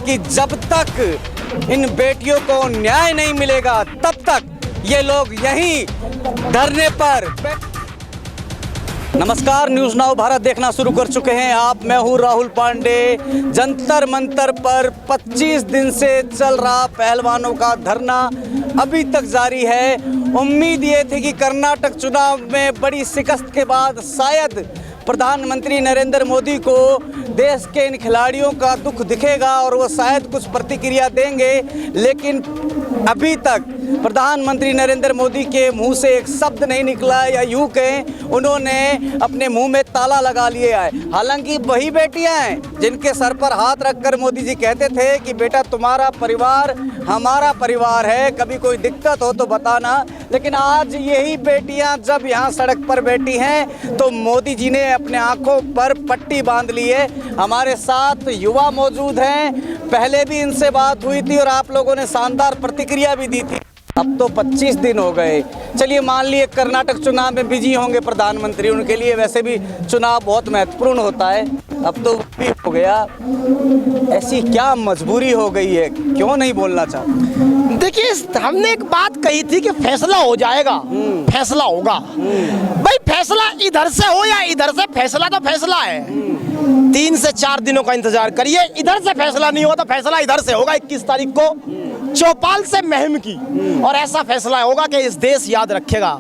कि जब तक इन बेटियों को न्याय नहीं मिलेगा तब तक ये लोग यहीं धरने पर। नमस्कार, न्यूज़ नाउ भारत देखना शुरू कर चुके हैं आप। मैं हूं राहुल पांडे। जंतर मंतर पर 25 दिन से चल रहा पहलवानों का धरना अभी तक जारी है। उम्मीद ये थी कि कर्नाटक चुनाव में बड़ी शिकस्त के बाद शायद प्रधानमंत्री नरेंद्र मोदी को देश के इन खिलाड़ियों का दुख दिखेगा और वो शायद कुछ प्रतिक्रिया देंगे, लेकिन अभी तक प्रधानमंत्री नरेंद्र मोदी के मुंह से एक शब्द नहीं निकला, या यूं कहें उन्होंने अपने मुंह में ताला लगा लिया है। हालांकि वही बेटियां हैं जिनके सर पर हाथ रखकर मोदी जी कहते थे कि बेटा तुम्हारा परिवार हमारा परिवार है, कभी कोई दिक्कत हो तो बताना। लेकिन आज यही बेटियां जब यहाँ सड़क पर बैठी हैं तो मोदी जी ने अपने आंखों पर पट्टी बांध ली है। हमारे साथ युवा मौजूद हैं, पहले भी इनसे बात हुई थी और आप लोगों ने शानदार प्रतिक्रिया भी दी थी। अब तो 25 दिन हो गए। चलिए मान लिए कर्नाटक चुनाव में बिजी होंगे प्रधानमंत्री, उनके लिए वैसे भी चुनाव बहुत महत्वपूर्ण होता है, अब तो भी हो गया। ऐसी क्या मजबूरी हो गई है, क्यों नहीं बोलना चाहते? देखिए, हमने एक बात कही थी कि फैसला हो जाएगा, फैसला होगा। भाई फैसला इधर से हो या इधर से, फैसला तो फैसला है। 3 से 4 दिनों का इंतजार करिए, इधर से फैसला नहीं हुआ तो फैसला इधर से होगा। 21 तारीख को चौपाल से महम की, और ऐसा फैसला होगा कि इस देश याद रखेगा।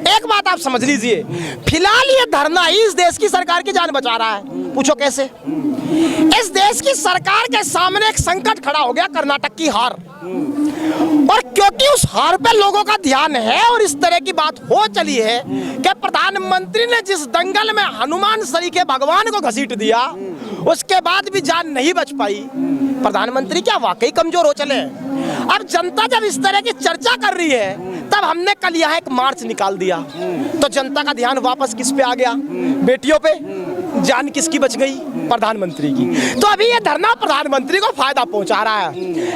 एक बात आप समझ लीजिए, फिलहाल ये धरना ही इस देश की सरकार की जान बचा रहा है। पूछो कैसे? इस देश की सरकार के सामने एक संकट खड़ा हो गया, कर्नाटक की हार, और क्योंकि उस हार पे लोगों का ध्यान है और इस तरह की बात हो चली है कि प्रधानमंत्री ने जिस दंगल में हनुमान सरीखे भगवान को घसीट दिया, उसके बाद भी जान नहीं बच पाई। प्रधानमंत्री क्या वाकई कमजोर हो चले? अब जनता जब इस तरह की चर्चा कर रही है, तब हमने कल यहाँ एक मार्च निकाल दिया, तो जनता का ध्यान वापस किस पे आ गया? बेटियों पे। जान किसकी बच गई? प्रधानमंत्री की। तो अभी ये धरना प्रधानमंत्री को फायदा पहुंचा रहा है।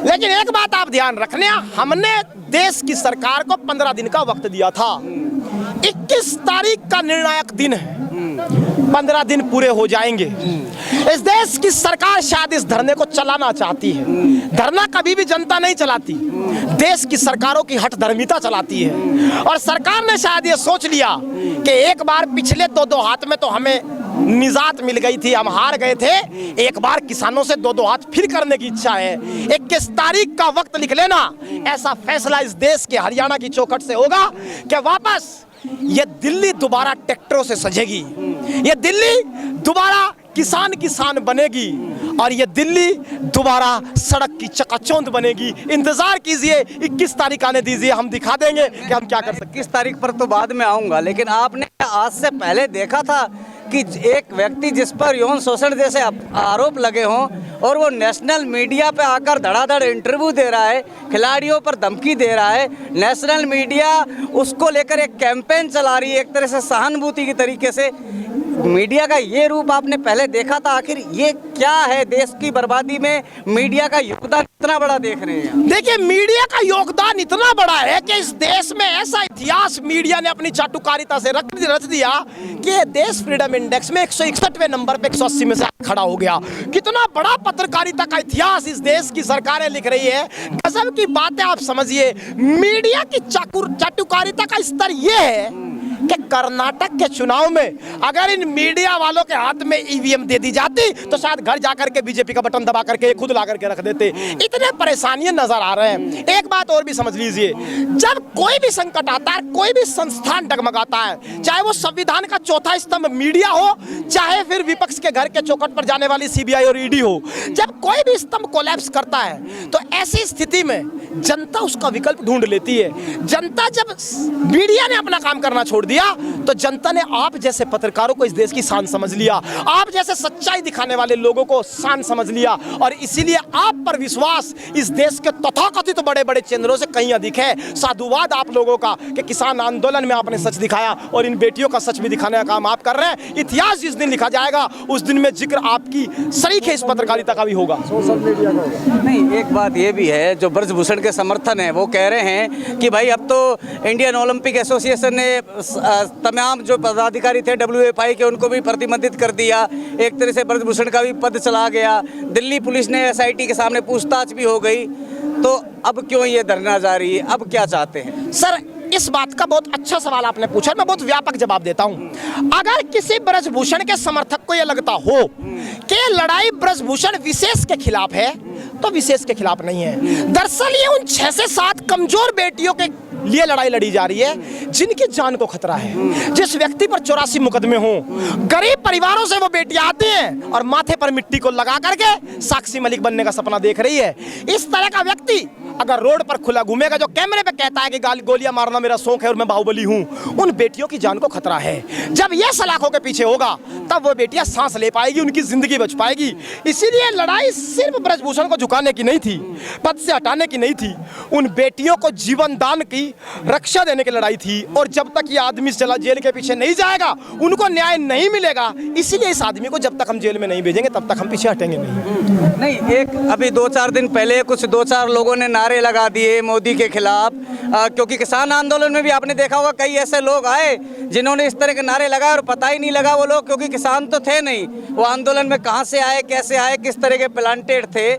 लेकिन एक बात आप ध्यान रखने, हमने देश की सरकार को 15 दिन का वक्त दिया था। 21 तारीख का निर्णायक दिन है, 15 दिन पूरे हो जाएंगे। इस देश की सरकार शायद इस धरने को चलाना चाहती है। धरना कभी भी जनता नहीं चलाती, देश की सरकारों की हठधर्मिता चलाती है। और सरकार ने शायद ये सोच लिया कि एक बार पिछले 2-2 हाथ में तो हमें निजात मिल गई थी, हम हार गए थे, एक बार किसानों से 2-2 हाथ फिर करने की इच्छा है। 21 तारीख का वक्त लिख लेना, ऐसा फैसला इस देश के हरियाणा की चौखट से होगा कि वापस ये दिल्ली दोबारा ट्रैक्टरों से सजेगी, ये दिल्ली दोबारा किसान बनेगी, और ये दिल्ली दोबारा सड़क की चकाचौंध बनेगी। इंतजार कीजिए, 21 तारीख आने दीजिए, हम दिखा देंगे कि हम क्या कर सकते हैं। 21 तारीख पर तो बाद में आऊंगा, लेकिन आपने आज से पहले देखा था कि एक व्यक्ति जिस पर यौन शोषण जैसे आरोप लगे हों और वो नेशनल मीडिया पे आकर धड़ाधड़ इंटरव्यू दे रहा है, खिलाड़ियों पर धमकी दे रहा है, नेशनल मीडिया उसको लेकर एक कैंपेन चला रही है, एक तरह से सहानुभूति की तरीके से। मीडिया का ये रूप आपने पहले देखा था? आखिर ये क्या है? देश की बर्बादी में मीडिया का योगदान इतना बड़ा देख रहे हैं। देखिए, मीडिया का योगदान इतना बड़ा है कि इस देश में ऐसा इतिहास मीडिया ने अपनी चाटुकारिता से रच दिया कि देश फ्रीडम इंडेक्स में 161वें नंबर पे 180 में से खड़ा हो गया। कितना बड़ा पत्रकारिता का इतिहास इस देश की सरकारें लिख रही है। गजब की बात है। आप समझिए, मीडिया की चाटुकारिता का स्तर यह है कि कर्नाटक के चुनाव में अगर इन मीडिया वालों के हाथ में ईवीएम दे दी जाती तो शायद घर जाकर के बीजेपी का बटन दबा करके खुद ला करके रख देते। इतने परेशानियां नजर आ रहे हैं। एक बात और भी समझ लीजिए, जब कोई भी संकट आता है, कोई भी संस्थान डगमगाता है, चाहे वो संविधान का चौथा स्तंभ मीडिया हो, चाहे फिर विपक्ष के घर के चौखट पर जाने वाली सीबीआई और ईडी हो, जब कोई भी स्तंभ कोलैप्स करता है तो ऐसी स्थिति में जनता उसका विकल्प ढूंढ लेती है। जनता जब मीडिया ने अपना काम करना छोड़ दिया तो जनता ने आप जैसे पत्रकारों को इस देश की शान समझ लिया, आप जैसे सच्चाई दिखाने वाले लोगों को शान समझ लिया, और इसीलिए आप पर विश्वास इस देश के तथाकथित बड़े बड़े चैनलों से कहीं अधिक है। साधुवाद आप लोगों का कि किसान आंदोलन में आपने सच दिखाया और इन बेटियों का सच भी दिखाने का काम आप कर रहे हैं। इतिहास जिस दिन लिखा जाएगा उस दिन में जिक्र आपकी सरीखे इस पत्रकारिता का भी होगा, सोशल मीडिया का। नहीं, एक बात ये भी है, जो ब्रजभूषण के समर्थन है वो कह रहे हैं कि भाई अब तो इंडियन ओलंपिक एसोसिएशन ने तमाम जो पदाधिकारी थे WFI के उनको भी प्रतिबंधित कर दिया। एक तरह से ब्रजभूषण का भी पद चला गया। दिल्ली पुलिस ने SIT के सामने पूछताछ भी हो गई। तो अब क्यों ये धरना जारी है? अब क्या चाहते हैं? सर, इस बात का बहुत अच्छा सवाल आपने पूछा, मैं बहुत व्यापक जवाब देता हूं। अगर किसी ब्रजभूषण के समर्थक को यह लगता हो कि लड़ाई ब्रजभूषण विशेष के खिलाफ है, तो विशेष के खिलाफ नहीं है। दरअसल ये उन 6 से 7 कमजोर बेटियों के लिए लड़ाई लड़ी जा रही है जिनकी जान को खतरा है। जिस व्यक्ति पर 84 मुकदमे हों, गरीब परिवारों से वो बेटियां आती हैं और माथे पर मिट्टी को लगा करके साक्षी मलिक बनने का सपना देख रही है। इस तरह का व्यक्ति अगर रोड पर खुला घूमेगा, जो कैमरे पे कहता है कि गोलियां मारना मेरा शौक है और मैं बाहुबली हूं, उन बेटियों की जान को खतरा है। जब यह सलाखों के पीछे होगा तब वो बेटियां सांस ले पाएगी, उनकी जिंदगी बच पाएगी। इसीलिए लड़ाई सिर्फ ब्रजभूषण को झुकाने की नहीं थी, पद से हटाने की नहीं थी, उन बेटियों को जीवन दान की रक्षा देने की लड़ाई थी। और जब तक ये आदमी चला जेल के पीछे नहीं जाएगा, उनको न्याय नहीं मिलेगा। इसीलिए इस आदमी को जब तक हम जेल में नहीं भेजेंगे तब तक हम पीछे हटेंगे नहीं। एक अभी 2-4 दिन पहले कुछ 2-4 लोगों ने नारे लगा दिए मोदी के खिलाफ, क्योंकि किसान आंदोलन में भी आपने देखा होगा कई ऐसे लोग आए जिन्होंने इस तरह के नारे लगाए और पता ही नहीं लगा वो लोग, क्योंकि किसान तो थे नहीं, वो आंदोलन में कहां से आए, कैसे आए, किस तरह के प्लांटेड थे।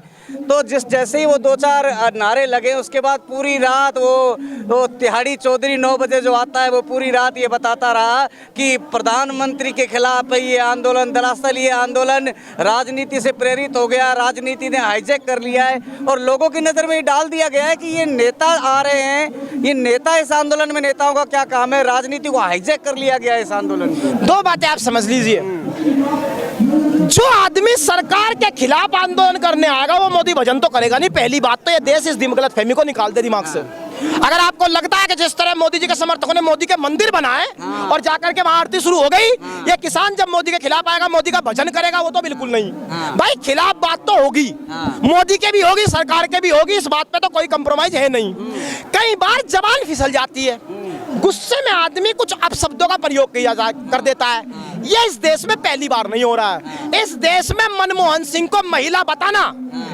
तो जैसे ही वो 2-4 नारे लगे, उसके बाद पूरी रात वो तिहाड़ी चौधरी 9 बजे जो आता है, वो पूरी रात ये बताता रहा कि प्रधानमंत्री के खिलाफ ये आंदोलन, दरअसल ये आंदोलन राजनीति से प्रेरित हो गया, राजनीति ने हाईजैक कर लिया है और लोगों की नज़र में ये डाल दिया गया है कि ये नेता आ रहे हैं, ये नेता इस आंदोलन में, नेताओं का क्या काम है, राजनीति को हाईजैक कर लिया गया है इस आंदोलन में। 2 बातें आप समझ लीजिए। जो आदमी सरकार के खिलाफ आंदोलन करने आएगा वो मोदी भजन तो करेगा नहीं। पहली बात तो ये देश इस गलतफहमी को निकाल दे दिमाग से। अगर आपको लगता है कि जिस तरह मोदी जी के समर्थकों ने मोदी के मंदिर बनाए और जाकर के वहां आरती शुरू हो गई, ये किसान जब मोदी के खिलाफ आएगा मोदी का भजन करेगा, वो तो बिल्कुल नहीं। भाई खिलाफ बात तो होगी, मोदी के भी होगी, सरकार के भी होगी, इस बात पे तो कोई कंप्रोमाइज है नहीं। कई बार जबान फिसल जाती है, गुस्से में आदमी कुछ अपशब्दों का प्रयोग कर देता है। ये इस देश में पहली बार नहीं हो रहा है। इस देश में मनमोहन सिंह को महिला बताना,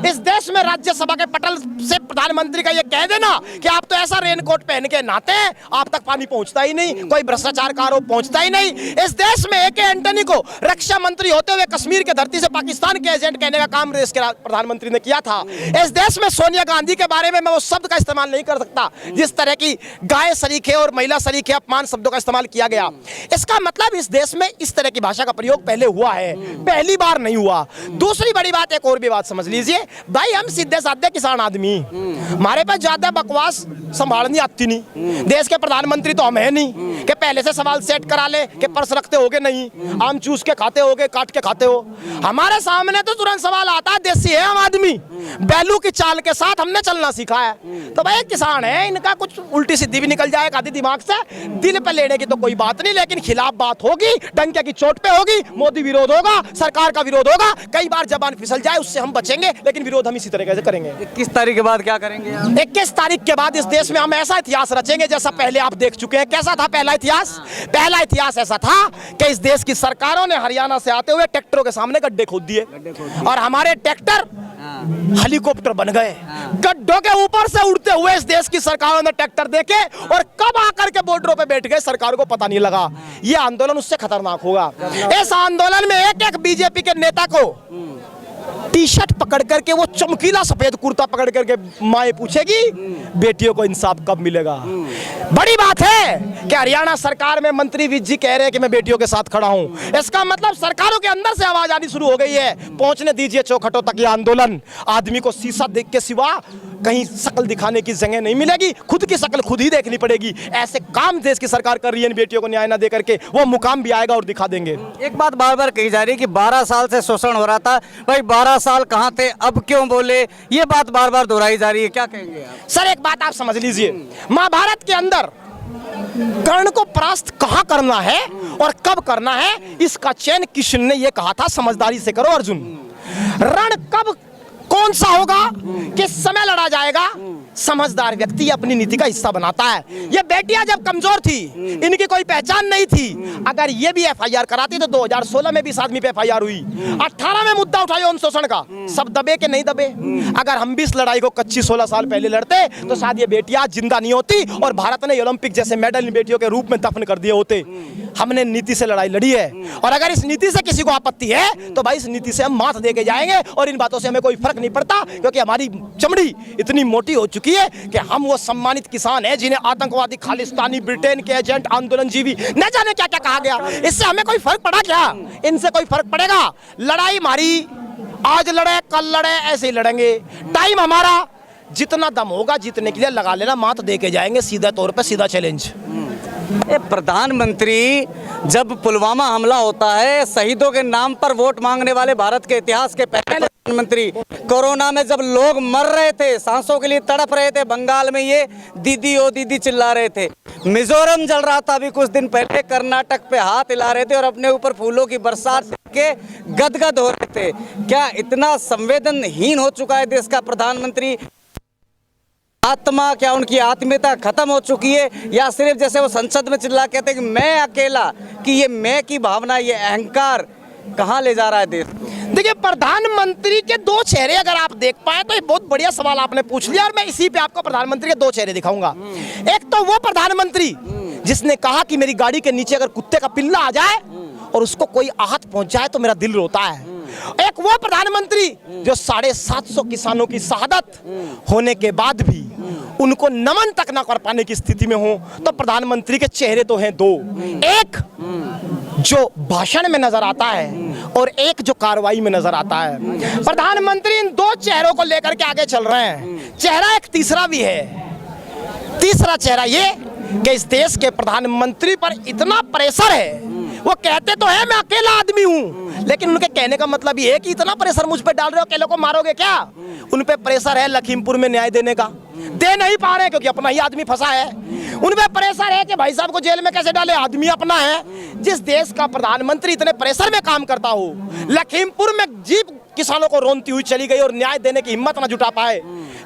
इस देश में राज्यसभा के पटल से प्रधानमंत्री का ये कह देना कि आप तो ऐसा रेनकोट पहन के नहाते हैं, आप तक पानी पहुंचता ही नहीं, कोई भ्रष्टाचार का आरोप पहुंचता ही नहीं। इस देश में AK एंटनी को रक्षा मंत्री होते हुए कश्मीर की धरती से पाकिस्तान के एजेंट कहने का काम देश के प्रधानमंत्री ने किया था। इस देश में सोनिया गांधी के बारे में मैं वो शब्द का इस्तेमाल नहीं कर सकता जिस तरह की गाय सरीखे और महिला सरीखे अपमान शब्दों का इस्तेमाल किया गया। इसका मतलब इस देश में इस तरह की भाषा का प्रयोग पहले हुआ है, पहली बार नहीं हुआ। दूसरी बड़ी बात, एक और भी बात समझ लीजिए भाई, हम सीधे साधे किसान आदमी, हमारे पास ज्यादा बकवास संभालनी आती नहीं। देश के प्रधानमंत्री तो हम है नहीं कि पहले से सवाल सेट करा ले कि पर्स रखते होगे नहीं, आम चूस के खाते होगे, काट के खाते हो। हमारे सामने तो तुरंत सवाल आता है, देसी है हम आदमी, बैलू की चाल के साथ हमने चलना सीखा है। तो भाई किसान है, इनका कुछ उल्टी सीधी भी निकल जाए आदि दिमाग से, दिल पे लेने की तो कोई बात नहीं, लेकिन खिलाफ बात होगी, डंके की चोट पे होगी, मोदी विरोध होगा, सरकार का विरोध होगा। कई बार जबान फिसल जाए उससे हम बचेंगे, लेकिन विरोध हम इसी तरीके से करेंगे। 21 तारीख के बाद क्या करेंगे? 21 तारीख के बाद इस देश में हम ऐसा इतिहास रचेंगे जैसा पहले आप देख चुके हैं। कैसा था पहला इतिहास? पहला इतिहास ऐसा था कि इस देश की सरकारों ने हरियाणा से आते हुए ट्रैक्टरों के सामने गड्ढे खोद दिए और हमारे ट्रैक्टर हेलीकॉप्टर बन गए। गड्ढों के ऊपर से उड़ते हुए इस देश की सरकारों ने ट्रैक्टर देखे और कब आकर के बॉर्डरों पे बैठ गए सरकार को पता नहीं लगा। ये आंदोलन उससे खतरनाक होगा। इस आंदोलन में एक एक बीजेपी के नेता को टी-शर्ट पकड़ करके, वो चमकीला सफेद कुर्ता पकड़ करके माए पूछेगी बेटियों को इंसाफ कब मिलेगा। बड़ी बात है कि हरियाणा सरकार में मंत्री विज जी कह रहे हैं कि मैं बेटियों के साथ खड़ा हूं। इसका मतलब सरकारों के अंदर से आवाज आनी शुरू हो गई है, पहुंचने दीजिए चौखटों तक ये आंदोलन। आदमी को शीशा देख के सिवा कहीं शक्ल दिखाने की जगह नहीं मिलेगी, खुद की शक्ल खुद ही देखनी पड़ेगी। ऐसे काम देश की सरकार कर रही है, बेटियों को न्याय न दे करके, वो मुकाम भी आएगा और दिखा देंगे। एक बात बार बार कही जा रही है कि 12 साल से शोषण हो रहा था, भाई 12 साल कहाँ थे, अब क्यों बोले, ये बात बार बार दोहराई जा रही है, क्या कहेंगे आप? सर एक बात आप समझ लीजिए, महाभारत के अंदर कर्ण को परास्त कहाँ करना है और कब करना है, इसका चयन कृष्ण ने यह कहा था, समझदारी से करो अर्जुन। रण कब कौन सा होगा, किस समय लड़ा जाएगा, समझदार व्यक्ति अपनी नीति का हिस्सा बनाता है। ये बेटियां जब कमजोर थी, इनकी कोई पहचान नहीं थी, अगर ये भी FIR कराती तो 2016 में भी इस आदमी पे FIR हुई, 18 में मुद्दा मुद्दा उठाया यौन शोषण का, सब दबे के नहीं दबे। अगर हम भी इस लड़ाई को कच्ची 16 साल पहले लड़ते तो शायद ये बेटियां जिंदा नहीं होती और भारत ने ओलंपिक जैसे मेडल इन बेटियों के रूप में दफन कर दिए होते। हमने नीति से लड़ाई लड़ी है और अगर इस नीति से किसी को आपत्ति है तो भाई इस नीति से हम मात दे के जाएंगे और इन बातों से हमें कोई फर्क नहीं पड़ता, क्योंकि हमारी चमड़ी इतनी मोटी हो चुकी है कि हम वो सम्मानित किसान हैं जिन्हें आतंकवादी, खालिस्तानी, ब्रिटेन के एजेंट, आंदोलनजीवी न जाने क्या क्या कहा गया। इससे हमें कोई फर्क पड़ा क्या? इनसे कोई फर्क पड़ेगा? लड़ाई हमारी आज लड़े कल लड़े ऐसे ही लड़ेंगे। टाइम हमारा जितना दम होगा जीतने के लिए लगा लेना, मात दे के जाएंगे सीधा तौर पे, सीधा चैलेंज। प्रधानमंत्री जब पुलवामा हमला होता है, शहीदों के नाम पर वोट मांगने वाले भारत के इतिहास के पहले प्रधानमंत्री, कोरोना में जब लोग मर रहे थे, सांसों के लिए तड़प रहे थे, बंगाल में ये दीदी ओ दीदी चिल्ला रहे थे, मिजोरम जल रहा था अभी कुछ दिन पहले, कर्नाटक पे हाथ हिला रहे थे और अपने ऊपर फूलों की बरसात के गदगद हो रहे थे। क्या इतना संवेदनहीन हो चुका है देश का प्रधानमंत्री? आत्मा, क्या उनकी आत्मीयता खत्म हो चुकी है, या सिर्फ जैसे वो संसद में चिल्ला कहते हैं कि मैं अकेला, कि ये मैं की भावना, ये अहंकार कहाँ ले जा रहा है देश? देखिए, प्रधानमंत्री के दो चेहरे अगर आप देख पाए तो ये बहुत बढ़िया सवाल आपने पूछ लिया और मैं इसी पे आपको प्रधानमंत्री के दो चेहरे दिखाऊंगा। एक तो वो प्रधानमंत्री जिसने कहा कि मेरी गाड़ी के नीचे अगर कुत्ते का पिल्ला आ जाए और उसको कोई आहत पहुंच जाए तो मेरा दिल रोता है। एक वो प्रधानमंत्री जो 750 किसानों की शहादत होने के बाद भी उनको नमन तक ना कर पाने की स्थिति में हो। तो प्रधानमंत्री के चेहरे तो हैं दो, एक जो भाषण में नजर आता है और एक जो कार्रवाई में नजर आता है। प्रधानमंत्री इन दो चेहरों को लेकर के आगे चल रहे हैं। चेहरा एक तीसरा भी है। तीसरा चेहरा ये कि इस देश के प्रधानमंत्री पर इतना प्रेशर है, वो कहते तो है मैं अकेला आदमी हूं, लेकिन उनके कहने का मतलब ये है कि इतना प्रेशर मुझ पे डाल रहे हो, अकेले को मारोगे क्या? उन पे प्रेशर है लखीमपुर में न्याय देने का, दे नहीं पा रहे क्योंकि अपना ही आदमी फंसा है। उन पे प्रेशर है कि भाई साहब को जेल में कैसे डाले, आदमी अपना है। जिस देश का प्रधानमंत्री इतने प्रेशर में काम करता हो, लखीमपुर में जीप किसानों को रोनती हुई चली गई और न्याय देने की हिम्मत न जुटा पाए,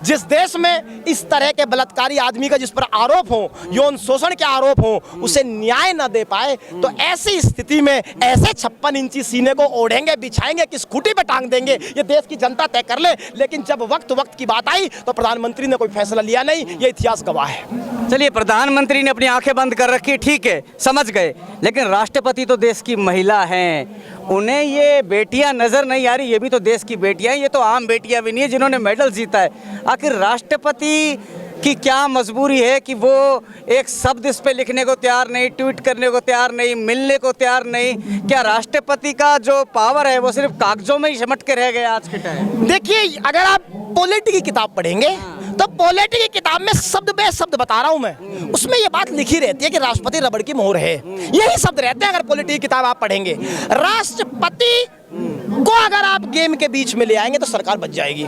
जिस देश में इस तरह के बलात्कारी आदमी का जिस पर आरोप हो, यौन शोषण के आरोप हो, उसे न्याय न दे पाए, तो ऐसी स्थिति में ऐसे 56 इंची सीने को ओढ़ेंगे, बिछाएंगे, किस खूंटी पे टांग देंगे, ये देश की जनता तय कर ले। लेकिन जब वक्त की बात आई तो प्रधानमंत्री ने कोई फैसला लिया नहीं, ये इतिहास गवाह है। चलिए, प्रधानमंत्री ने अपनी आंखें बंद कर रखी, ठीक है, समझ गए, लेकिन राष्ट्रपति तो देश की महिला हैं, उन्हें ये बेटियां नजर नहीं आ रही। ये भी तो देश की बेटियां हैं, ये तो आम बेटियां भी नहीं है जिन्होंने मेडल जीता है। आखिर राष्ट्रपति की क्या मजबूरी है कि वो एक शब्द इस पे लिखने को तैयार नहीं, ट्वीट करने को तैयार नहीं, मिलने को तैयार नहीं? क्या राष्ट्रपति का जो पावर है वो सिर्फ कागजों में ही सिमट के रह गया आज के टाइम? देखिए, अगर आप पॉलिटी की किताब पढ़ेंगे तो पॉलिटी की किताब में शब्द बे शब्द बता रहा हूं मैं, उसमें ये बात लिखी रहती है कि राष्ट्रपति रबड़ की मोहर है। यही शब्द रहते हैं अगर पॉलिटी की किताब आप पढ़ेंगे। राष्ट्रपति को अगर आप गेम के बीच में ले आएंगे तो सरकार बच जाएगी।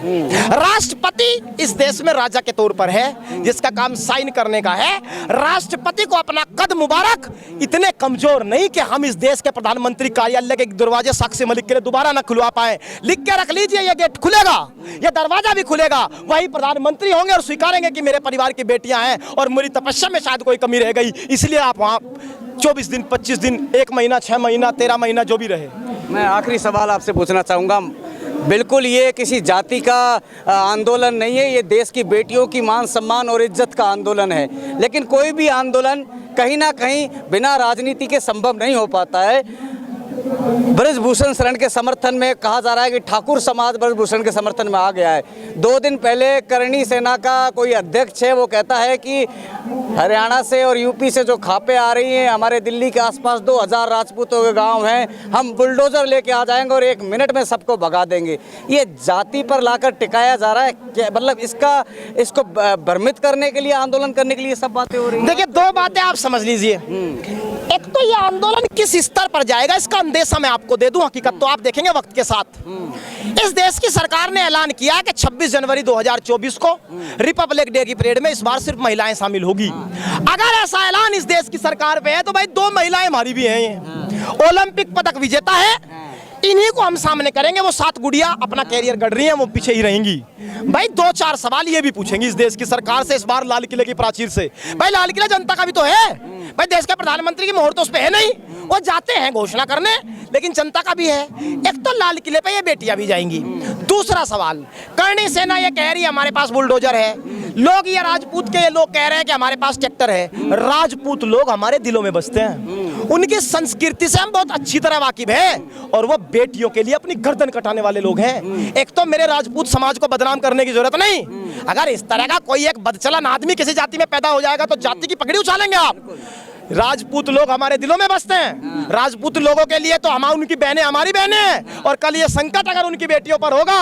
राष्ट्रपति इस देश में राजा के तौर पर है, जिसका काम साइन करने का है। राष्ट्रपति को अपना कद मुबारक इतने कमजोर नहीं कि हम इस देश के प्रधानमंत्री कार्यालय के दरवाजे साक्षी मलिक के लिए दोबारा न खुलवा पाए। लिख के रख लीजिए, ये गेट खुलेगा, ये दरवाजा भी खुलेगा, वही प्रधानमंत्री होंगे और स्वीकारेंगे कि मेरे परिवार की बेटियां हैं और मेरी तपस्या में शायद कोई कमी रह गई, इसलिए आप वहाँ 24 दिन, 25 दिन, 1 महीना, 6 महीना, 13 महीना जो भी रहे। मैं आखिरी सवाल आपसे पूछना चाहूँगा, बिल्कुल ये किसी जाति का आंदोलन नहीं है, ये देश की बेटियों की मान सम्मान और इज्जत का आंदोलन है। लेकिन कोई भी आंदोलन कहीं ना कहीं बिना राजनीति के संभव नहीं हो पाता है। ब्रजभूषण शरण के समर्थन में कहा जा रहा है कि ठाकुर समाज ब्रजभूषण के समर्थन में आ गया है। 2 दिन पहले करणी सेना का कोई अध्यक्ष है, वो कहता है कि हरियाणा से और यूपी से जो खापे आ रही हैं, हमारे दिल्ली के आसपास 2000 राजपूतों के गांव हैं, हम बुलडोजर लेके आ जाएंगे और 1 मिनट में सबको भगा देंगे। ये जाति पर लाकर टिकाया जा रहा है क्या? मतलब इसको भ्रमित करने के लिए, आंदोलन करने के लिए सब बातें हो रही हैं। देखिए, 2 बातें आप समझ लीजिए। एक तो ये आंदोलन किस स्तर पर जाएगा इसका अंदेशा मैं आपको दे दूं, हकीकत तो आप देखेंगे वक्त के साथ। इस देश की सरकार ने ऐलान किया कि 26 जनवरी 2024 को रिपब्लिक डे की परेड में इस बार सिर्फ महिलाएं शामिल होगी। अगर ऐसा ऐलान इस देश की सरकार पे है तो भाई 2 महिलाएं हमारी भी हैं। ओलंपिक पदक विजेता है, इन्हीं को हम सामने करेंगे। वो 7 गुड़िया अपना कैरियर गढ़ रही हैं, वो पीछे ही रहेंगी। भाई 2-4 सवाल ये भी पूछेंगी इस देश की सरकार से, इस बार लाल किले की प्राचीर से। भाई लाल किला जनता का भी तो है भाई, देश के प्रधानमंत्री की मोहर तो उस पे है नहीं। वो जाते हैं घोषणा करने, लेकिन जनता का भी है। एक तो लाल किले पे ये बेटियां भी जाएंगी। दूसरा सवाल, करणी सेना ये कह रही है हमारे पास बुलडोजर है, लोग ये राजपूत के लोग कह रहे हैं कि हमारे पास ट्रैक्टर है। राजपूत लोग हमारे दिलों में बसते हैं, उनकी संस्कृति से हम बहुत अच्छी तरह वाकिफ हैं, और वो बेटियों के लिए अपनी गर्दन कटाने वाले लोग हैं। एक तो मेरे राजपूत समाज को बदनाम करने की जरूरत नहीं। अगर इस तरह का कोई एक बदचलन आदमी किसी जाति में पैदा हो जाएगा तो जाति की पगड़ी उछालेंगे आप। राजपूत लोग हमारे दिलों में बसते हैं। राजपूत लोगों के लिए तो हम, उनकी बहनें हमारी बहनें हैं, और कल ये संकट अगर उनकी बेटियों पर होगा,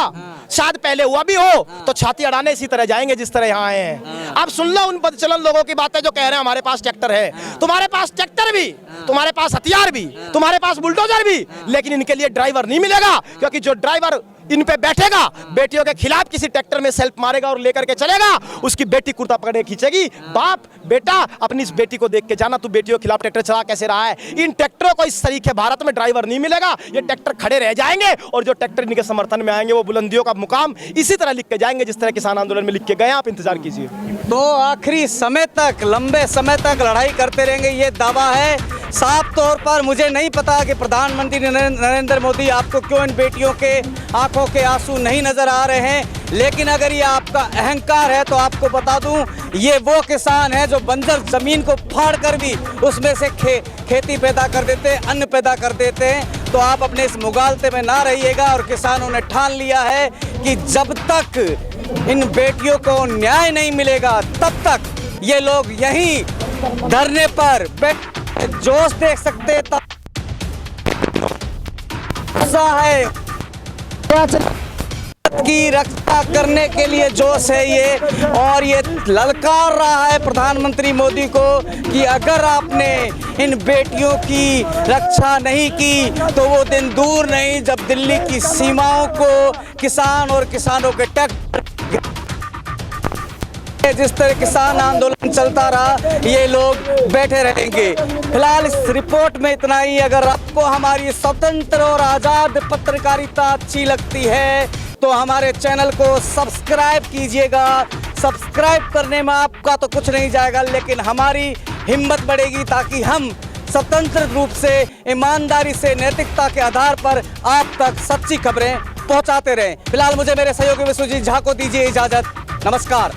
शायद पहले हुआ भी हो, तो छाती अड़ाने इसी तरह जाएंगे जिस तरह यहाँ आए हैं। अब सुन लो उन बदचलन लोगों की बातें जो कह रहे हैं हमारे पास ट्रैक्टर है। तुम्हारे पास ट्रैक्टर भी, तुम्हारे पास हथियार भी, तुम्हारे पास बुलडोजर भी, लेकिन इनके लिए ड्राइवर नहीं मिलेगा, क्योंकि जो ड्राइवर इन पे बैठेगा, बेटियों के खिलाफ किसी ट्रैक्टर में सेल्फ मारेगा और लेकर के चलेगा, उसकी बेटी कुर्ता पकड़े खींचेगी। बाप बेटा अपनी इस बेटी को देख के जाना, तू बेटियों के खिलाफ ट्रैक्टर चला कैसे रहा है। इन ट्रैक्टरों को इस तरीके भारत में ड्राइवर नहीं मिलेगा, ये ट्रैक्टर खड़े रह जाएंगे, और जो ट्रैक्टर इनके समर्थन में आएंगे वो बुलंदियों का मुकाम इसी तरह लिख के जाएंगे जिस तरह किसान आंदोलन में लिख के गए। आप इंतजार कीजिए। तो आखिरी समय तक, लंबे समय तक लड़ाई करते रहेंगे, ये दावा है। साफ तौर पर मुझे नहीं पता कि प्रधानमंत्री नरेंद्र मोदी आपको क्यों इन बेटियों के आंखों के आंसू नहीं नजर आ रहे हैं, लेकिन अगर ये आपका अहंकार है तो आपको बता दूं, ये वो किसान है जो बंजर जमीन को फाड़ कर भी उसमें से खेती पैदा कर देते हैं, अन्न पैदा कर देते हैं। तो आप अपने इस मुगालते में ना रहिएगा, और किसानों ने ठान लिया है कि जब तक इन बेटियों को न्याय नहीं मिलेगा तब तक ये लोग यहीं धरने पर जोश देख सकते हैं। है की रक्षा करने के लिए जोश है ये, और ये ललकार रहा है प्रधानमंत्री मोदी को कि अगर आपने इन बेटियों की रक्षा नहीं की तो वो दिन दूर नहीं जब दिल्ली की सीमाओं को किसान और किसानों के जिस तरह किसान आंदोलन चलता रहा, ये लोग बैठे रहेंगे। फिलहाल इस रिपोर्ट में इतना ही। अगर आपको हमारी स्वतंत्र और आज़ाद पत्रकारिता अच्छी लगती है तो हमारे चैनल को सब्सक्राइब कीजिएगा। सब्सक्राइब करने में आपका तो कुछ नहीं जाएगा, लेकिन हमारी हिम्मत बढ़ेगी ताकि हम स्वतंत्र रूप से, ईमानदारी से, नैतिकता के आधार पर आप तक सच्ची खबरें पहुंचाते रहें। फिलहाल मुझे मेरे सहयोगी विश्वजीत झा को दीजिए इजाज़त। नमस्कार।